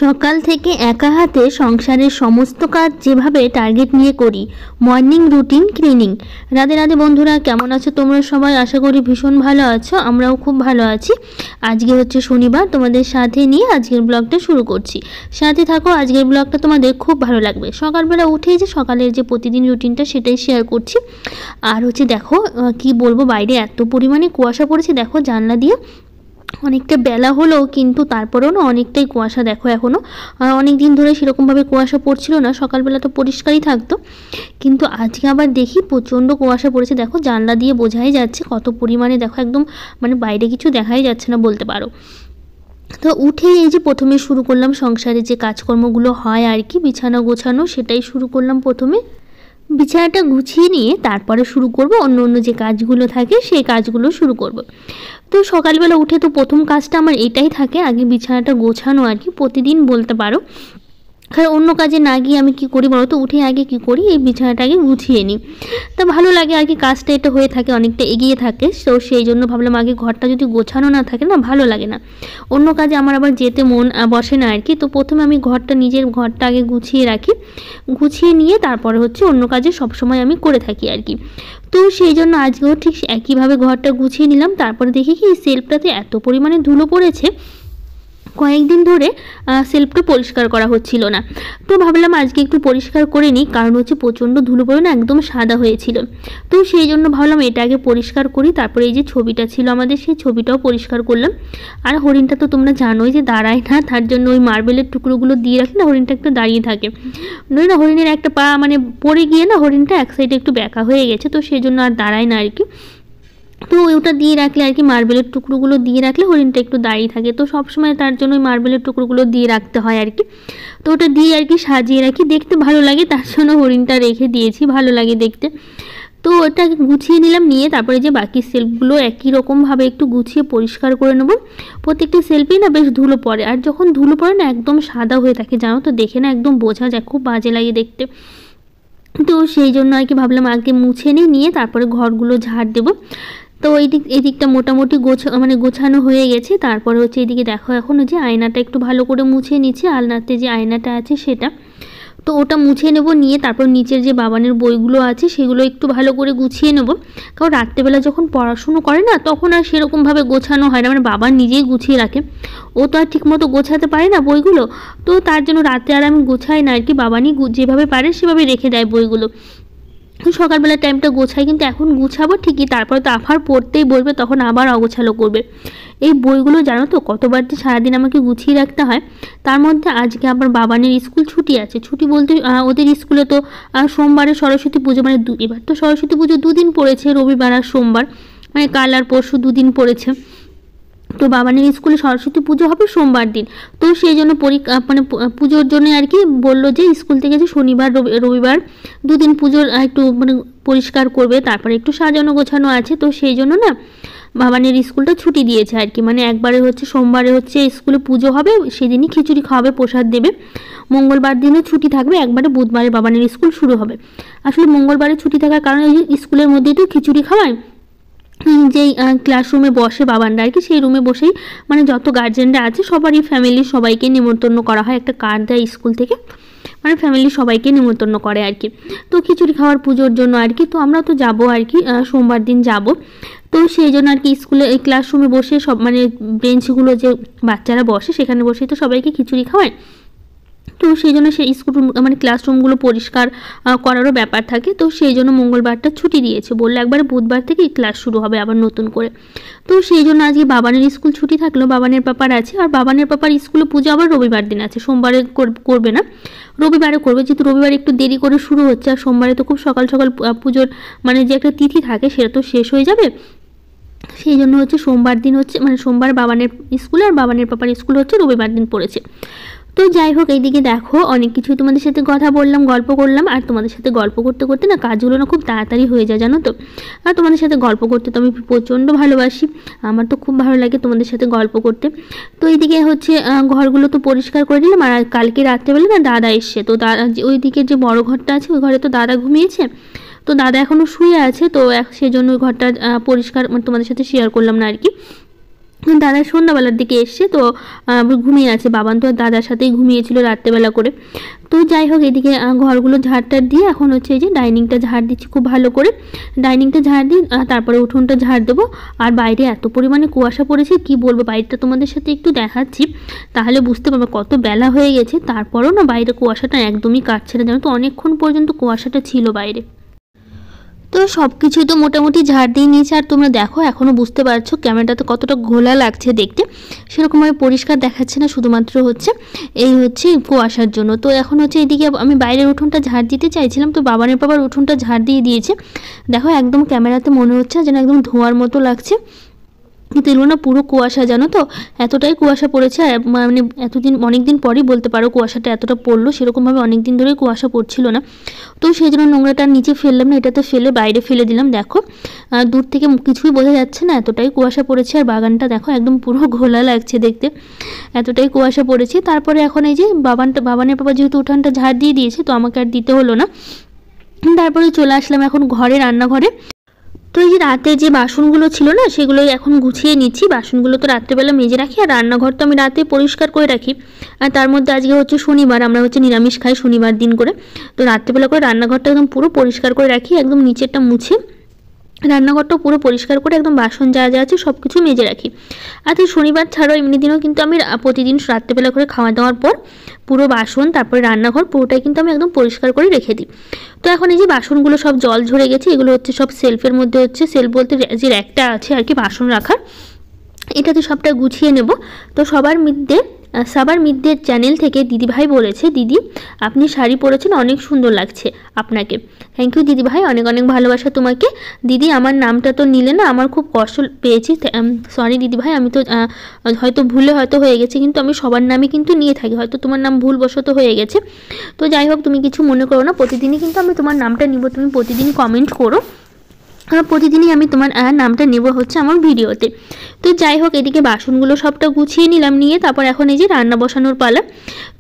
সকাল থেকে একা হাতে সংসারের সমস্ত কাজ যেভাবে টার্গেট নিয়ে করি। Morning routine cleaning. Radhe Radhe বন্ধুরা, কেমন আছো তোমরা সবাই? আশা করি ভীষণ ভালো আছো, আমরাও খুব ভালো আছি। আজকে হচ্ছে শনিবার, তোমাদের সাথে নিয়ে আজকের ব্লগটা শুরু করছি। সাথে থাকো, আজকের ব্লগটা তোমাদের খুব ভালো লাগবে। সকালবেলা উঠেই যে সকালের যে প্রতিদিন রুটিনটা সেটাই শেয়ার করছি। আর হচ্ছে দেখো কি বলবো, বাইরে এত পরিমাণে কুয়াশা পড়েছে, দেখো জানলা দিয়ে অনেকটা বেলা হলেও কিন্তু তারপরেও না অনেকটাই কুয়াশা। দেখো এখনও অনেক দিন ধরে সেরকমভাবে কুয়াশা পড়ছিল না, সকালবেলা তো পরিষ্কারই থাকতো, কিন্তু আজকে আবার দেখি প্রচণ্ড কুয়াশা পড়েছে। দেখো জানলা দিয়ে বোঝাই যাচ্ছে কত পরিমাণে, দেখো একদম মানে বাইরে কিছু দেখাই যাচ্ছে না বলতে পারো। তো উঠেই এই যে প্রথমে শুরু করলাম সংসারে যে কাজকর্মগুলো হয় আর কি, বিছানা গোছানো, সেটাই শুরু করলাম। প্রথমে বিছানাটা গুছিয়ে নিয়ে তারপরে শুরু করব অন্য অন্য যে কাজগুলো থাকে সেই কাজগুলো শুরু করব। তো সকালবেলা উঠে তো প্রথম কাজটা আমার এটাই থাকে, আগে বিছানাটা গোছানো আর কি, প্রতিদিন বলতে পারো। আর অন্য কাজে না গিয়ে আমি কি করি বলো তো, উঠে আগে কি করি, এই বিছানাটা আগে গুছিয়ে নিই। তা ভালো লাগে আর কি, কাজটা এটা হয়ে থাকে, অনেকটা এগিয়ে থাকে। তো সেই জন্য ভাবলাম আগে ঘরটা যদি গোছানো না থাকে না ভালো লাগে না, অন্য কাজে আমার আবার যেতে মন বসে না আর কি। তো প্রথমে আমি নিজের ঘরটা আগে গুছিয়ে রাখি, গুছিয়ে নিয়ে তারপরে হচ্ছে অন্য কাজে সবসময় আমি করে থাকি আর কি। তো সেই জন্য আজকেও ঠিক একইভাবে ঘরটা গুছিয়ে নিলাম। তারপরে দেখি কি সেলফটাতে এত পরিমাণে ধুলো পড়েছে, কয়েকদিন ধরে সেলফটা পরিষ্কার করা হচ্ছিল না। তো ভাবলাম আজকে একটু পরিষ্কার করে নিই, কারণ হচ্ছে প্রচণ্ড ধুলো পড়ে না একদম সাদা হয়েছিল। তো সেই জন্য ভাবলাম এটা আগে পরিষ্কার করি, তারপরে এই যে ছবিটা ছিল আমাদের সেই ছবিটাও পরিষ্কার করলাম। আর হরিণটা তো তোমরা জানোই যে দাঁড়ায় না, তার জন্য ওই মার্বেলের টুকরোগুলো দিয়ে রাখলে না হরিণটা একটু দাঁড়িয়ে থাকে। নয় না, হরিণের একটা পা মানে পড়ে গিয়ে না হরিণটা এক সাইডে একটু ব্যাকা হয়ে গেছে, তো সেই জন্য আর দাঁড়ায় না আর কি। তো ওটা দিয়ে রাখলে আর কি, মার্বেলের টুকরোগুলো দিয়ে রাখলে হরিণটা একটু দাঁড়িয়ে থাকে, তো সবসময় তার জন্য ওই মার্বেলের টুকরোগুলো দিয়ে রাখতে হয় আর কি। তো ওটা দিয়ে আর কি সাজিয়ে রাখি, দেখতে ভালো লাগে, তার জন্য হরিণটা রেখে দিয়েছি, ভালো লাগে দেখতে। তো ওটা গুছিয়ে নিলাম, নিয়ে তারপরে যে বাকি সেলফগুলো একই রকমভাবে একটু গুছিয়ে পরিষ্কার করে নেবো। প্রত্যেকটা সেলফেই না বেশ ধুলো পড়ে, আর যখন ধুলো পড়ে না একদম সাদা হয়ে থাকে, জানো তো, দেখে না একদম বোঝা যায়, খুব বাজে লাগে দেখতে। তো সেই জন্য আর কি ভাবলাম আগে মুছে নিয়ে তারপরে ঘরগুলো ঝাড় দেবো। তো এদিকটা মোটামুটি গোছানো হয়ে গেছে। তারপরে হচ্ছে এদিকে দেখো এখন যে আয়নাটা একটু ভালো করে মুছে নিচ্ছে, আলনাতে যে আয়নাটা আছে সেটা, তো ওটা মুছে নেব, নিয়ে তারপর নিচের যে বাবানের বইগুলো আছে সেগুলো একটু ভালো করে গুছিয়ে নেব। কারণ রাত্রেবেলা যখন পড়াশুনো করে না তখন আর সেরকমভাবে গোছানো হয় না, মানে বাবা নিজেই গুছিয়ে রাখে, ও তো আর ঠিকমতো গোছাতে পারে না বইগুলো। তো তার জন্য রাতে আর আমি গোছাই না আর কি, বাবানি যেভাবে পারে সেভাবে রেখে দেয় বইগুলো। সকালবেলার টাইমটা গোছাই, কিন্তু এখন গুছাবো ঠিকই, তারপরে তো আবার পড়তেই বলবে, তখন আবার অগোছালো করবে। এই বইগুলো জানো তো কতবার যে সারাদিন আমাকে গুছিয়ে রাখতে হয়। তার মধ্যে আজকে আবার বাবানের স্কুল ছুটি আছে, ছুটি বলতে ওদের স্কুলে তো সোমবারে সরস্বতী পুজো, মানে এবার তো সরস্বতী পুজো দুদিন পড়েছে, রবিবার আর সোমবার, মানে কাল আর পরশু দুদিন পড়েছে। তো বাবানের স্কুলে সরস্বতী পুজো হবে সোমবার দিন, তো সেই জন্য মানে পুজোর জন্য আর কি বললো যে স্কুল থেকে যে শনিবার রবিবার দুদিন পুজোর একটু মানে পরিষ্কার করবে, তারপরে একটু সাজানো গোছানো আছে। তো সেই জন্য না বাবানের স্কুলটা ছুটি দিয়েছে আর কি, মানে একবারে হচ্ছে সোমবারে হচ্ছে স্কুলে পুজো হবে, সেদিনই খিচুড়ি খাওয়াবে, প্রসাদ দেবে। মঙ্গলবার দিনে ছুটি থাকবে, একবারে বুধবারে বাবানের স্কুল শুরু হবে। আসলে মঙ্গলবারে ছুটি থাকার কারণে স্কুলের মধ্যেই তো খিচুড়ি খাওয়ায়, যেই ক্লাসরুমে বসে বাবানরা আর কি, সেই রুমে বসেই মানে যত গার্জেনরা আছে সবারই ফ্যামিলির সবাইকে নিমন্ত্রণ করা হয়, একটা কার্ড দেয় স্কুল থেকে, মানে ফ্যামিলির সবাইকে নিমন্ত্রণ করে আর কি। তো খিচুড়ি খাওয়ার পুজোর জন্য আর কি, তো আমরা তো যাবো আর কি, সোমবার দিন যাব। তো সেই জন্য আর কি স্কুলে এই ক্লাসরুমে বসে সব মানে বেঞ্চগুলো যে বাচ্চারা বসে সেখানে বসেই তো সবাইকে খিচুড়ি খাওয়ায়। তো সেই জন্য সেই স্কুল মানে ক্লাসরুমগুলো পরিষ্কার করারও ব্যাপার থাকে। তো সেই জন্য মঙ্গলবারটা ছুটি দিয়েছে, বললো একবারে বুধবার থেকে ক্লাস শুরু হবে আবার নতুন করে। তো সেই জন্য আজকে বাবানের স্কুল ছুটি থাকলো, বাবানের পাপার আছে, আর বাবানের পাপার স্কুলে পুজো আবার রবিবার দিন আছে, সোমবারে করবে না, রবিবারে করবে, যেহেতু রবিবার একটু দেরি করে শুরু হচ্ছে, আর সোমবারে তো খুব সকাল সকাল পুজোর মানে যে একটা তিথি থাকে সেটা তো শেষ হয়ে যাবে। সেই জন্য হচ্ছে সোমবার দিন হচ্ছে মানে সোমবার বাবানের স্কুল, আর বাবানের পাপার স্কুল হচ্ছে রবিবার দিন পড়েছে। তো যাই হোক, এইদিকে দেখো অনেক কিছুই তোমাদের সাথে কথা বললাম, গল্প করলাম, আর তোমাদের সাথে গল্প করতে করতে না কাজগুলো না খুব তাড়াতাড়ি হয়ে যায় জানো তো। আর তোমাদের সাথে গল্প করতে তো আমি প্রচণ্ড ভালোবাসি, আমার তো খুব ভালো লাগে তোমাদের সাথে গল্প করতে। তো এইদিকে হচ্ছে ঘরগুলো তো পরিষ্কার করে দিলাম, আর কালকে রাত্রেবেলা না দাদা এসছে, তো দাদা ওই দিকের যে বড় ঘরটা আছে ওই ঘরে তো দাদা ঘুমিয়েছে, তো দাদা এখনও শুয়ে আছে, তো সেজন্য ওই ঘরটা পরিষ্কার তোমাদের সাথে শেয়ার করলাম না আর কি। দাদা সন্ধ্যাবেলার দিকে এসছে, তো ঘুমিয়ে আছে। বাবান তো দাদার সাথেই ঘুমিয়েছিল রাত্রেবেলা করে। তো যাই হোক, এদিকে ঘরগুলো ঝাড়টার দিয়ে এখন হচ্ছে এই যে ডাইনিংটা ঝাড় দিচ্ছি খুব ভালো করে। ডাইনিংটা ঝাড় দিই, তারপরে উঠোনটা ঝাড় দেবো। আর বাইরে এত পরিমাণে কুয়াশা পড়েছে কি বলবো, বাইরেটা তোমাদের সাথে একটু দেখাচ্ছি তাহলে বুঝতে পারবে কত বেলা হয়ে গেছে। তারপরেও না বাইরে কুয়াশাটা একদমই কাটছে না, জানো তো অনেকক্ষণ পর্যন্ত কুয়াশাটা ছিল বাইরে। তো সব কিছুই তো মোটামুটি ঝাড় দিয়ে নিয়েছে। আর তোমরা দেখো এখনও বুঝতে পারছো ক্যামেরাটাতে কতটা ঘোলা লাগছে দেখতে, সেরকমভাবে পরিষ্কার দেখাচ্ছে না, শুধুমাত্র হচ্ছে এই হচ্ছে কুয়াশার জন্য। তো এখন হচ্ছে এদিকে আমি বাইরের উঠোনটা ঝাড় দিতে চাইছিলাম, তো বাবার উঠোনটা ঝাড় দিয়ে দিয়েছে। দেখো একদম ক্যামেরাতে মনে হচ্ছে যেন একদম ধোঁয়ার মতো লাগছে, কিন্তু এগুলো না পুরো কুয়াশা, জানো তো এতটাই কুয়াশা পড়েছে। মানে এতদিন অনেক দিন পরই বলতে পারো কুয়াশাটা এতটা পড়লো, সেরকমভাবে অনেক দিন ধরেই কুয়াশা পড়ছিল না। তো সেই জন্য নোংরাটা নিচে ফেললাম না, এটাতে ফেলে বাইরে ফেলে দিলাম। দেখো দূর থেকে কিছুই বোঝা যাচ্ছে না, এতটাই কুয়াশা পড়েছে। আর বাগানটা দেখো একদম পুরো ঘোলা লাগছে দেখতে, এতটাই কুয়াশা পড়েছে। তারপরে এখন এই যে বাবানের বাবা যেহেতু উঠানটা ঝাড় দিয়ে দিয়েছে, তো আমাকে আর দিতে হলো না। তারপরে চলে আসলাম এখন রান্নাঘরে। তো এই যে রাতে যে বাসনগুলো ছিল না, সেগুলোই এখন গুছিয়ে নিচ্ছি। বাসনগুলো তো রাত্রেবেলা মেজে রাখি, আর রান্নাঘর তো আমি রাতে পরিষ্কার করে রাখি। আর তার মধ্যে আজকে হচ্ছে শনিবার, আমরা হচ্ছে নিরামিষ খাই শনিবার দিন করে। তো রাত্রেবেলা করে রান্নাঘরটা একদম পুরো পরিষ্কার করে রাখি, একদম নিচেরটা মুছে রান্নাঘরটা পুরো পরিষ্কার করে একদম বাসন যা যা আছে সব কিছু মেজে রাখি। আর এই শনিবার ছাড়াও এমনি দিনও কিন্তু আমি প্রতিদিন রাত্রেবেলা করে খাওয়া দাওয়ার পর পুরো বাসন তারপরে রান্নাঘর পুরোটাই কিন্তু আমি একদম পরিষ্কার করে রেখে দিই। তো এখন এই যে বাসনগুলো সব জল ঝরে গেছে, এগুলো হচ্ছে সব সেলফের মধ্যে, হচ্ছে সেলফ বলতে যে র্যাকটা আছে আর কি বাসন রাখার, এটাতে সবটা গুছিয়ে নেব। তো সবার মিদ্দের চ্যানেল থেকে দিদিভাই বলেছে, দিদি আপনি শাড়ি পরেছেন, অনেক সুন্দর লাগছে আপনাকে। থ্যাংক ইউ দিদিভাই, অনেক অনেক ভালোবাসা তোমাকে। দিদি আমার নামটা তো নিলে না, আমার খুব কষ্ট পেয়েছি, সরি দিদিভাই, আমি তো হয়তো ভুলে হয়তো হয়ে গেছে, কিন্তু আমি সবার নামই কিন্তু নিয়ে থাকি, হয়তো তোমার নাম ভুলবশত হয়ে গেছে। তো যাই হোক, তুমি কিছু মনে করো না, প্রতিদিনই কিন্তু আমি তোমার নামটা নিব, তুমি প্রতিদিন কমেন্ট করো, প্রতিদিনই আমি তোমার নামটা নেব হচ্ছে আমার ভিডিওতে। তো যাই হোক, এদিকে বাসনগুলো সবটা গুছিয়ে নিলাম, নিয়ে তারপর এখন এই যে রান্না বসানোর পালা।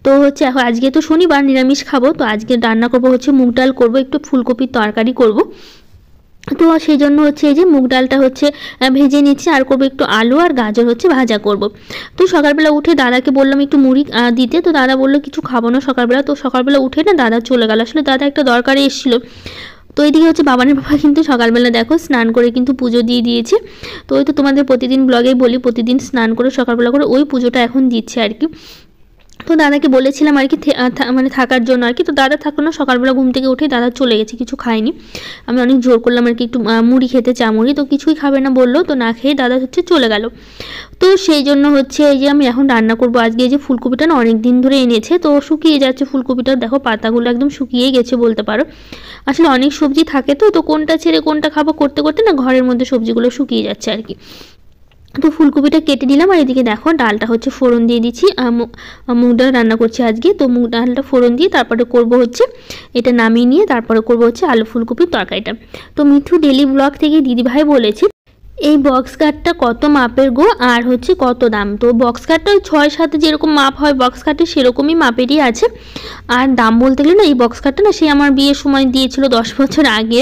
তো হচ্ছে এখন আজকে তো শনিবার, নিরামিষ খাবো, তো আজকে রান্না করবো হচ্ছে মুগ ডাল করবো, একটু ফুলকপির তরকারি করব। তো সেই জন্য হচ্ছে এই যে মুগ ডালটা হচ্ছে ভেজে নিচ্ছি, আর করবো একটু আলু আর গাজর হচ্ছে ভাজা করব। তো সকালবেলা উঠে দাদাকে বললাম একটু মুড়ি দিতে, তো দাদা বললো কিছু খাবো না সকালবেলা। তো সকালবেলা উঠে না দাদা চলে গেল, আসলে দাদা একটা দরকারে এসেছিলো। তো এইদিকে হচ্ছে বাবানের বাবা কিন্তু সকালবেলা দেখো স্নান করে কিন্তু পুজো দিয়ে দিয়েছে। তো ওই তো তোমাদের প্রতিদিন ব্লগেই বলি, প্রতিদিন স্নান করে সকালবেলা করে ওই পুজোটা এখন দিচ্ছে আর কি। তো দাদাকে বলেছিলাম আর কি মানে থাকার জন্য আর কি, তো দাদা থাকলো না, সকালবেলা ঘুম থেকে উঠে দাদা চলে গেছে, কিছু খায়নি। আমি অনেক জোর করলাম আর কি একটু মুড়ি খেতে, চা মুড়ি, তো কিছুই খাবে না বললো, তো না খেয়ে দাদা হচ্ছে চলে গেল। তো সেই জন্য হচ্ছে এই যে আমি এখন রান্না করবো আজকে। এই যে ফুলকপিটা না অনেক দিন ধরে এনেছে, তো শুকিয়ে যাচ্ছে ফুলকপিটা, দেখো পাতাগুলো একদম শুকিয়ে গেছে বলতে পারো। আসলে অনেক সবজি থাকে, তো কোনটা ছেড়ে কোনটা খাবো করতে করতে না ঘরের মধ্যে সবজিগুলো শুকিয়ে যাচ্ছে আর কি। তো ফুলকপিটা কেটে নিলাম, আর এদিকে দেখো ডালটা হচ্ছে ফোড়ন দিয়ে দিচ্ছি, মুগ ডাল রান্না করছি আজকে। তো মুগ ডালটা ফোড়ন দিয়ে তারপরে করব হচ্ছে এটা নামিয়ে নিয়ে তারপরে করব হচ্ছে আলু ফুলকপির তরকারিটা। তো মিঠু ডেলি ব্লগ থেকে দিদিভাই বলেছে এই বক্স কাটটা কত মাপের গো, আর হচ্ছে কত দাম। তো বক্স কাটটা ওই 6-7 যেরকম মাপ হয় বক্স কাটে সেরকমই মাপেরই আছে। আর দাম বলতে গেলে না এই বক্স কাটটা না সে আমার বিয়ের সময় দিয়েছিল 10 বছর আগে,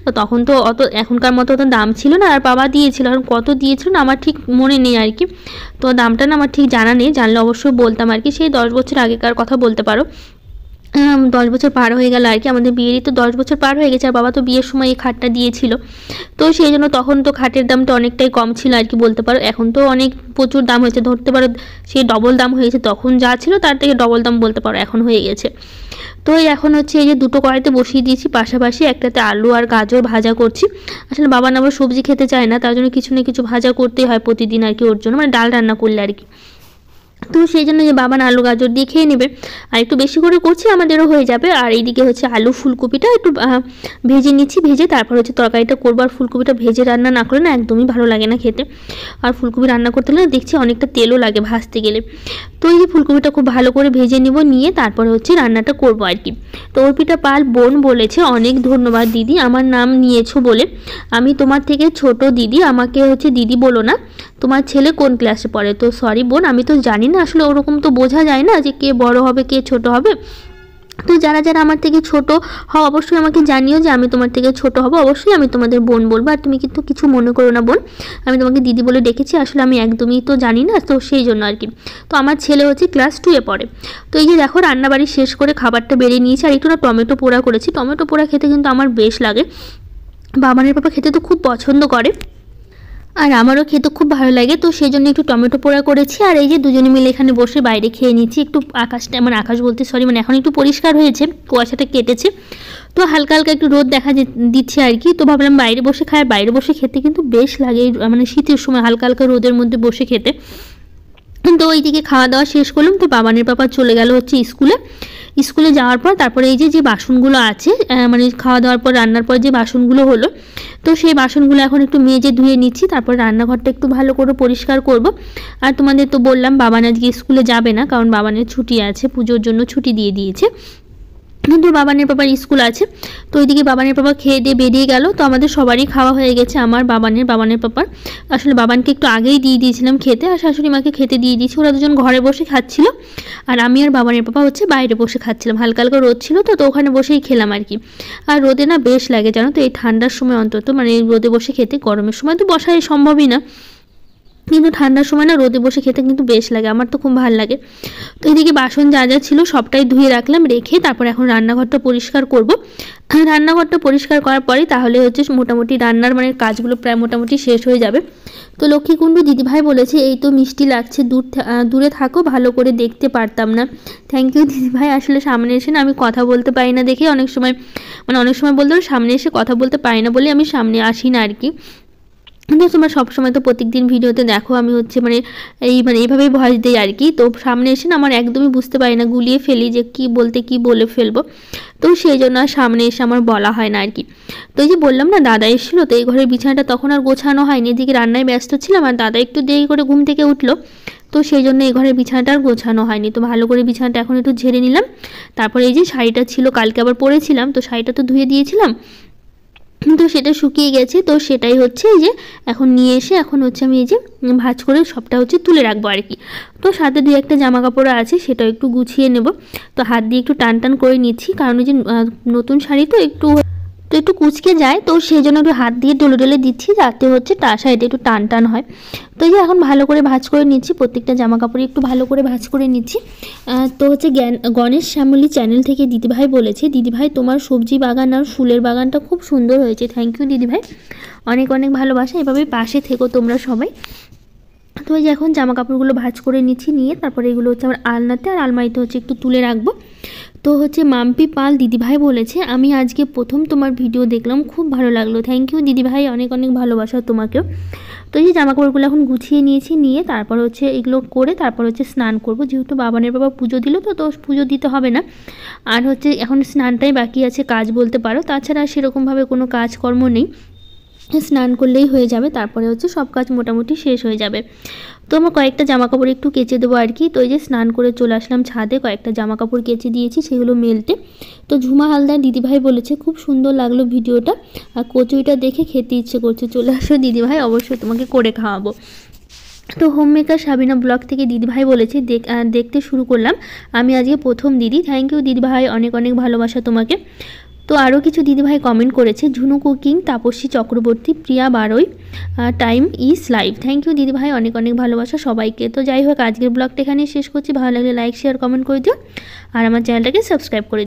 তো তখন তো অত এখনকার মতো অত দাম ছিল না, আর বাবা দিয়েছিল, আর কত দিয়েছিল না আমার ঠিক মনে নেই আর কি। তো দামটা না আমার ঠিক জানা নেই, জানলে অবশ্যই বলতাম আর কি, সেই 10 বছর আগেকার কথা বলতে পারো। 10 বছর পার হয়ে গেল আর কি, আমাদের বিয়েরই তো 10 বছর পার হয়ে গেছে, আর বাবা তো বিয়ের সময় এই খাটটা দিয়েছিল। তো সেই জন্য তখন তো খাটের দামটা অনেকটাই কম ছিল আর কি বলতে পারো, এখন তো অনেক প্রচুর দাম হয়েছে, ধরতে পারো সেই ডবল দাম হয়েছে, তখন যা ছিল তার থেকে ডবল দাম বলতে পারো এখন হয়ে গেছে। তো এখন হচ্ছে এই যে দুটো কড়াইতে বসিয়ে দিয়েছি পাশাপাশি, একটাতে আলু আর গাজর ভাজা করছি। আসলে বাবা না আবার সবজি খেতে চায় না, তার জন্য কিছু না কিছু ভাজা করতেই হয় প্রতিদিন আর কি ওর জন্য, মানে ডাল রান্না করলে আর কি। তো সেই জন্য যে বাবা আলু গাজর দিয়ে খেয়ে নেবে, আর একটু বেশি করে করছি আমাদেরও হয়ে যাবে। আর এইদিকে হচ্ছে আলু ফুলকপিটা একটু ভেজে নিচ্ছি, ভেজে তারপর হচ্ছে তরকারিটা করবো। আর ফুলকপিটা ভেজে রান্না না করলে না একদমই ভালো লাগে না খেতে, আর ফুলকপি রান্না করতে হলে দেখছি অনেকটা তেলও লাগে ভাজতে গেলে। তো এই যে ফুলকপিটা খুব ভালো করে ভেজে নিব, নিয়ে তারপরে হচ্ছে রান্নাটা করবো আর কি। তো অর্পিতা পাল বোন বলেছে অনেক ধন্যবাদ দিদি আমার নাম নিয়েছো বলে, আমি তোমার থেকে ছোট দিদি, আমাকে হচ্ছে দিদি বলো না, তোমার ছেলে কোন ক্লাসে পড়ে। তো সরি বোন, আমি তো জানি না আসলে, ওরকম তো বোঝা যায় না যে কে বড় হবে কে ছোট হবে, তো যারা যারা আমার থেকে ছোট হও অবশ্যই আমাকে জানিও যে আমি তোমার থেকে ছোট হব, অবশ্যই আমি তোমাদের বোন বলবো। আর তুমি কিন্তু কিছু মনে করো না বোন, আমি তোমাকে দিদি বলে ডেকেছি, আসলে আমি একদমই তো জানি না, তো সেই জন্য আর কি। তো আমার ছেলে হচ্ছে ক্লাস 2-এ পড়ে। তো এই যে দেখো রান্নাবাড়ি শেষ করে খাবারটা বেরিয়ে নিয়েছি, আর একটু না টমেটো পোড়া করেছি। টমেটো পোড়া খেতে কিন্তু আমার বেশ লাগে, বাবানের পাপা খেতে তো খুব পছন্দ করে, আর আমারও খেতে খুব ভালো লাগে। তো সেই জন্য একটু টমেটো পোড়া করেছি। আর এই যে দুজনে মিলে এখানে বসে বাইরে খেয়ে নিচ্ছি। একটু আকাশটা মানে আকাশ বলতে সরি মানে এখন একটু পরিষ্কার হয়েছে, কুয়াশাটা কেটেছে, তো হালকা হালকা একটু রোদ দেখা দিচ্ছে আর কি। তো ভাবলাম বাইরে বসে খাই, আর বাইরে বসে খেতে কিন্তু বেশ লাগে, মানে শীতের সময় হালকা হালকা রোদের মধ্যে বসে খেতে। তো ওইদিকে খাওয়া দাওয়া শেষ করলাম। তো বাবানের পাপা চলে গেল হচ্ছে স্কুলে যাওয়ার পর তারপরে এই যে বাসনগুলো আছে, মানে খাওয়া দাওয়ার পর রান্নার পর যে বাসনগুলো হলো, তো সেই বাসনগুলো এখন একটু মেজে ধুয়ে নিচ্ছি। তারপর রান্নাঘরটা একটু ভালো করে পরিষ্কার করব। আর তোমাদের তো বললাম বাবান আজকে স্কুলে যাবে না, কারণ বাবানের ছুটি আছে, পুজোর জন্য ছুটি দিয়ে দিয়েছে, কিন্তু বাবানের পাপার স্কুল আছে। তো ওইদিকে বাবানের পাপা খেয়ে দিয়ে বেরিয়ে গেল। তো আমাদের সবারই খাওয়া হয়ে গেছে, আমার বাবানের পাপার। আসলে বাবানকে একটু আগেই দিয়ে দিয়েছিলাম খেতে, আর শাশুড়ি মাকে খেতে দিয়ে দিয়েছি। ওরা দুজন ঘরে বসে খাচ্ছিল, আর আমি আর বাবানের পাপা হচ্ছে বাইরে বসে খাচ্ছিলাম। হালকা হালকা রোদ ছিল, তো ওখানে বসেই খেলাম আর কি। আর রোদে না বেশ লাগে জানো তো, এই ঠান্ডার সময় অন্তত, মানে রোদে বসে খেতে। গরমের সময় তো বসাই সম্ভবই না, কিন্তু ঠান্ডার সময় না রোদে বসে খেতে কিন্তু বেশ লাগে, আমার তো খুব ভালো লাগে। তো এদিকে বাসন যা যা ছিল সবটাই ধুয়ে রাখলাম, রেখে তারপর এখন রান্নাঘরটা পরিষ্কার করব। রান্নাঘরটা পরিষ্কার করার পরে তাহলে হচ্ছে মোটামুটি রান্নার মানে কাজগুলো প্রায় মোটামুটি শেষ হয়ে যাবে। তো লক্ষ্মীকুণ্ডু দিদিভাই বলেছে এই তো মিষ্টি লাগছে, দূরে থাকো, ভালো করে দেখতে পারতাম না। থ্যাংক ইউ দিদিভাই। আসলে সামনে এসে না আমি কথা বলতে পারি না দেখে অনেক সময় বলতে সামনে এসে কথা বলতে পারি না বলে আমি সামনে আসি না আর কি। কিন্তু তোমরা সবসময় তো প্রত্যেকদিন ভিডিওতে দেখো আমি হচ্ছে মানে এইভাবেই ভয়েস দিই আর কি। তো সামনে এসে না আমার একদমই বুঝতে পারি না, গুলিয়ে ফেলি যে কি বলে ফেলবো, তো সেই জন্য আর সামনে এসে আমার বলা হয় না আর কি। তো এই যে বললাম না দাদা এসেছিলো, তো এই ঘরের বিছানাটা তখন আর গোছানো হয়নি, এদিকে রান্নায় ব্যস্ত ছিলাম, আর দাদা একটু দেরি করে ঘুম থেকে উঠলো, তো সেই জন্য এই ঘরের বিছানাটা আর গোছানো হয়নি। তো ভালো করে বিছানাটা এখন একটু ঝেড়ে নিলাম। তারপরে এই যে শাড়িটা ছিল কালকে আবার পরেছিলাম, তো শাড়িটা তো ধুয়ে দিয়েছিলাম, তো সেটা শুকিয়ে গেছে। তো সেটাই হচ্ছে এই যে এখন নিয়ে এসে এখন হচ্ছে আমি এই যে ভাঁজ করে সবটা হচ্ছে তুলে রাখবো আর কি। তো সাথে 2-1টা জামা কাপড় আছে, সেটাও একটু গুছিয়ে নেব। তো হাত দিয়ে একটু টান করে নিচ্ছি, কারণ ওই যে নতুন শাড়ি তো একটু কুচকে যায়, তো সেই জন্য একটু হাত দিয়ে ডলে দিচ্ছি, যাতে হচ্ছে শাড়িটা একটু টান হয়। তো এই যে এখন ভালো করে ভাঁজ করে নিচ্ছি, প্রত্যেকটা জামা কাপড়ে একটু ভালো করে ভাঁজ করে নিচ্ছি। তো হচ্ছে গণেশ শ্যামলী চ্যানেল থেকে দিদিভাই বলেছে, দিদিভাই তোমার সবজি বাগান আর ফুলের বাগানটা খুব সুন্দর হয়েছে। থ্যাংক ইউ দিদিভাই, অনেক ভালোবাসা, এভাবেই পাশে থেকো তোমরা সবাই। তো এই যে এখন জামা কাপড়গুলো ভাঁজ করে নিচ্ছি, নিয়ে তারপরে এগুলো হচ্ছে আমার আলনাতে আর আলমারিতে হচ্ছে একটু তুলে রাখবো। তো হচ্ছে মাম্পি পাল দিদিভাই বলেছে আমি আজকে প্রথম তোমার ভিডিও দেখলাম, খুব ভালো লাগলো। থ্যাংক ইউ দিদিভাই, অনেক ভালোবাসা তোমাকেও। তো এই যে জামা কাপড়গুলো এখন গুছিয়ে নিয়েছি, নিয়ে তারপর হচ্ছে এগুলো করে তারপর হচ্ছে স্নান করব, যেহেতু বাবানের বাবা পুজো দিল, তো পুজো দিতে হবে না। আর হচ্ছে এখন স্নানটাই বাকি আছে কাজ বলতে পারো, তাছাড়া সেরকমভাবে কোনো কাজকর্ম নেই, স্নান করলেই হয়ে যাবে, তারপরে হচ্ছে সব কাজ মোটামুটি শেষ হয়ে যাবে। তো আমার কয়েকটা জামা কাপড় একটু কেচে দেবো আর কি। তো এই যে স্নান করে চলে আসলাম ছাদে, কয়েকটা জামা কাপড় কেচে দিয়েছি, সেগুলো মেলতে। তো ঝুমা হালদার দিদিভাই বলেছে খুব সুন্দর লাগলো ভিডিওটা, আর কচুরিটা দেখে খেতে ইচ্ছে করছে, চলে আসো দিদিভাই, অবশ্যই তোমাকে করে খাওয়াবো। তো হোমমেকার সাবিনা ব্লগ থেকে দিদিভাই বলেছে দেখতে শুরু করলাম, আমি আজকে প্রথম দিদি। থ্যাংক ইউ দিদিভাই, অনেক ভালোবাসা তোমাকে। তো আরও কিছু দিদিভাই কমেন্ট করেছে, Jhunu cooking, Tapasi Chakraborty, Priya Baroi, time is live. Thank you দিদিভাই, অনেক ভালোবাসা সবাইকে। তো যাই হোক আজকের ব্লগটা এখানেই শেষ করছি, ভালো লাগলে লাইক শেয়ার কমেন্ট করে দিও, আর আমার চ্যানেলটাকে সাবস্ক্রাইব করে দিও।